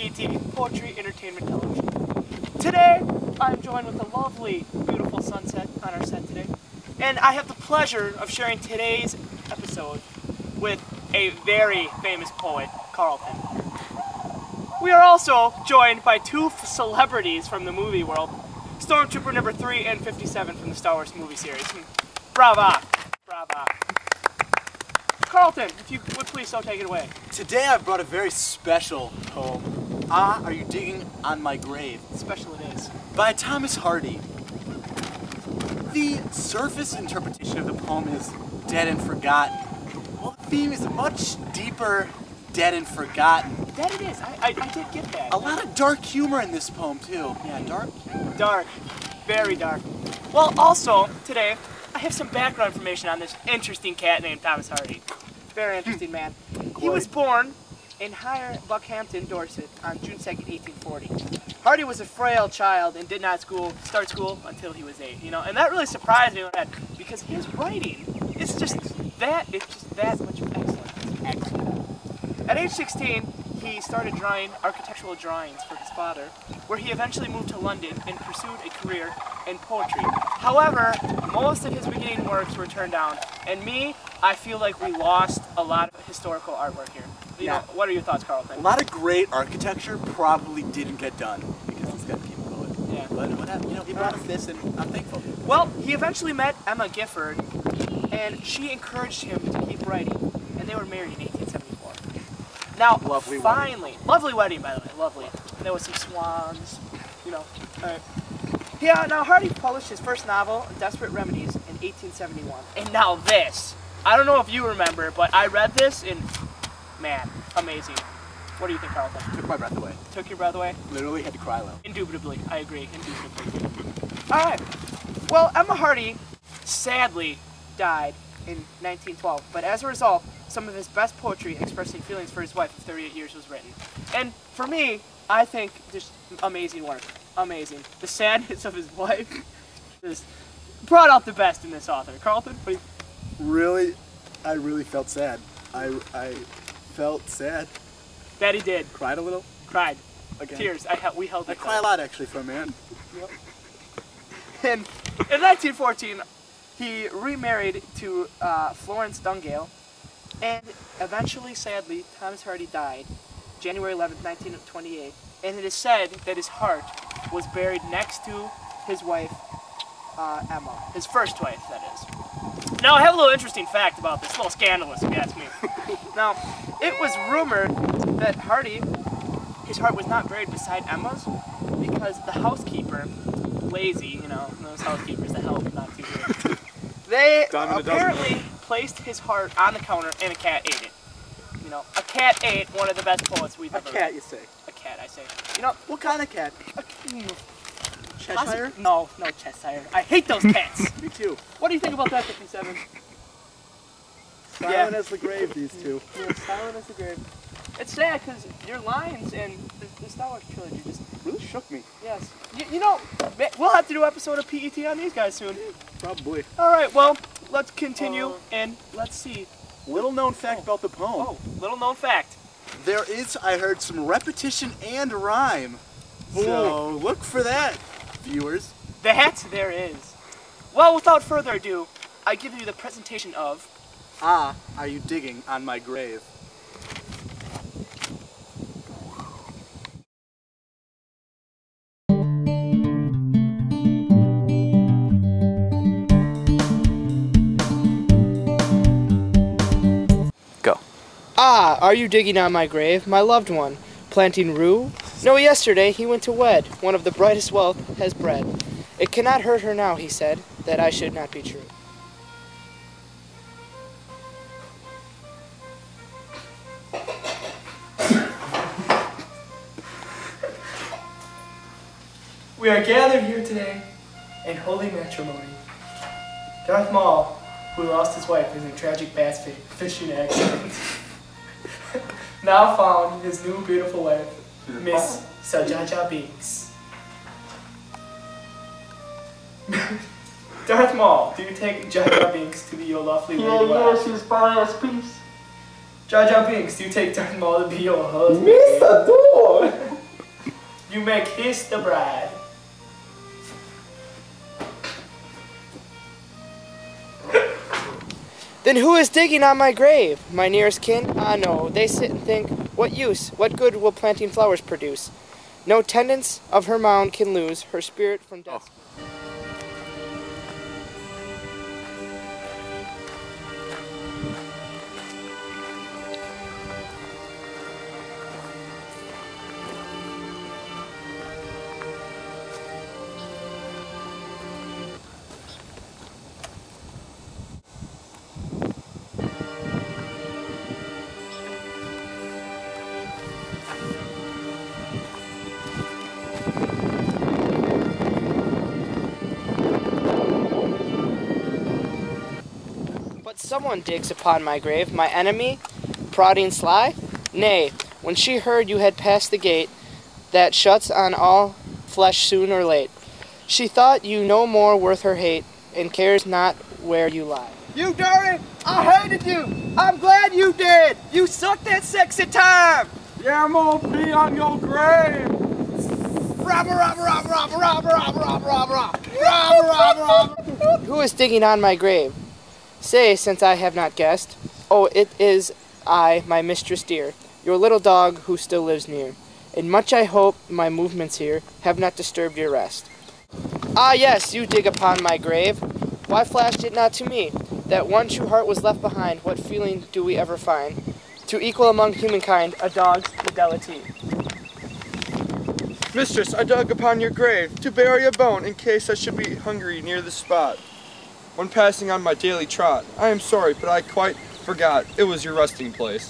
PET, Poetry Entertainment Television. Today, I'm joined with a lovely, beautiful sunset on our set today. And I have the pleasure of sharing today's episode with a very famous poet, Carlton. We are also joined by two celebrities from the movie world, Stormtrooper number 3 and 57 from the Star Wars movie series. Brava! Brava. Carlton, if you would please so take it away. Today I've brought a very special poem. Ah, Are You Digging on My Grave? Special it is. By Thomas Hardy. The surface interpretation of the poem is dead and forgotten. Well, the theme is much deeper, dead and forgotten. That it is. I did get that. A lot of dark humor in this poem, too. Yeah, dark humor. Dark. Very dark. Well, also, today, I have some background information on this interesting cat named Thomas Hardy. Very interesting man. He was born in Higher Buckhampton, Dorset on June 2nd, 1840. Hardy was a frail child and did not start school until he was 8, and that really surprised me because his writing is just that much excellent. At age 16, he started drawing architectural drawings for his father, where he eventually moved to London and pursued a career in poetry. However, most of his beginning works were turned down, and I feel like we lost a lot of historical artwork here. What are your thoughts, Carlton? A lot of great architecture probably didn't get done because this guy became a poet. Yeah. But what happened? He brought us this, and I'm thankful. Well, he eventually met Emma Gifford, and she encouraged him to keep writing, and they were married in 1874. Now, lovely wedding, by the way, lovely. And there was some swans, Yeah, now Hardy published his first novel, Desperate Remedies, in 1871. And now this, I don't know if you remember, but I read this and, man, amazing. What do you think, Carlton? Took my breath away. Took your breath away? Literally had to cry loud. Indubitably, I agree, indubitably. All right, well, Emma Hardy sadly died in 1912, but as a result, some of his best poetry expressing feelings for his wife of 38 years was written. And for me, I think just amazing work. Amazing. The sadness of his wife just brought out the best in this author. Carlton, what do you... Really, I really felt sad. I felt sad. That he did. Cried a little. Cried. Again. Tears. We held it. I cry a lot, actually, for a man. Yep. And in 1914, he remarried to Florence Dungale, and eventually, sadly, Thomas Hardy died January 11th, 1928, and it is said that his heart was buried next to his wife, Emma. His first wife, that is. Now, I have a little interesting fact about this, a little scandalous, if you ask me. Now, it was rumored that his heart was not buried beside Emma's because the housekeeper, lazy, those housekeepers that help not too good, they apparently placed his heart on the counter and a cat ate it. A cat ate one of the best poets we've ever read. A cat, you say? A cat, I say. What kind of cat? Cheshire? No Cheshire. I hate those cats. Me too. What do you think about that, 57? Silent as the grave, these two. Yeah, silent as the grave. It's sad because your lines and the Star Wars trilogy just really shook me. Yes. We'll have to do an episode of PET on these guys soon. Probably. All right, well, let's continue and let's see. Little known fact about the poem. Oh, little known fact. There is, I heard, some repetition and rhyme. So look for that, viewers. That there is. Well, without further ado, I give you the presentation of... Ah, Are You Digging on My Grave? Go. Ah, are you digging on my grave, my loved one, planting rue? No, yesterday he went to wed, one of the brightest wealth has bred. It cannot hurt her now, he said, that I should not be true. We are gathered here today in holy matrimony. Darth Maul, who lost his wife in a tragic bass fishing accident, now found his new beautiful wife, Miss Jar Jar Binks. Darth Maul, do you take Jar Jar Binks to be your lovely lady wife? Yeah, she's by us, peace. Jar Jar Binks, do you take Darth Maul to be your husband? Miss Adore! you may kiss the bride. Then who is digging on my grave? My nearest kin? Ah no, they sit and think, what use, what good will planting flowers produce? No tendance of her mound can lose her spirit from death. But someone digs upon my grave, my enemy, prodding sly? Nay, when she heard you had passed the gate that shuts on all flesh soon or late, she thought you no more worth her hate, and cares not where you lie. You dirty! I hated you! I'm glad you did! You sucked that sexy time! Yeah, I'm gonna pee on your grave! Robber, robber, robber, robber, robber, robber, robber, robber, robber, robber, robber. Who is digging on my grave? Say, since I have not guessed. Oh, it is I, my mistress dear, your little dog who still lives near. And much I hope my movements here have not disturbed your rest. Ah yes, you dig upon my grave. Why flashed it not to me, that one true heart was left behind? What feeling do we ever find to equal among humankind a dog's fidelity? Mistress, I dug upon your grave to bury a bone in case I should be hungry near the spot. When passing on my daily trot, I am sorry, but I quite forgot it was your resting place.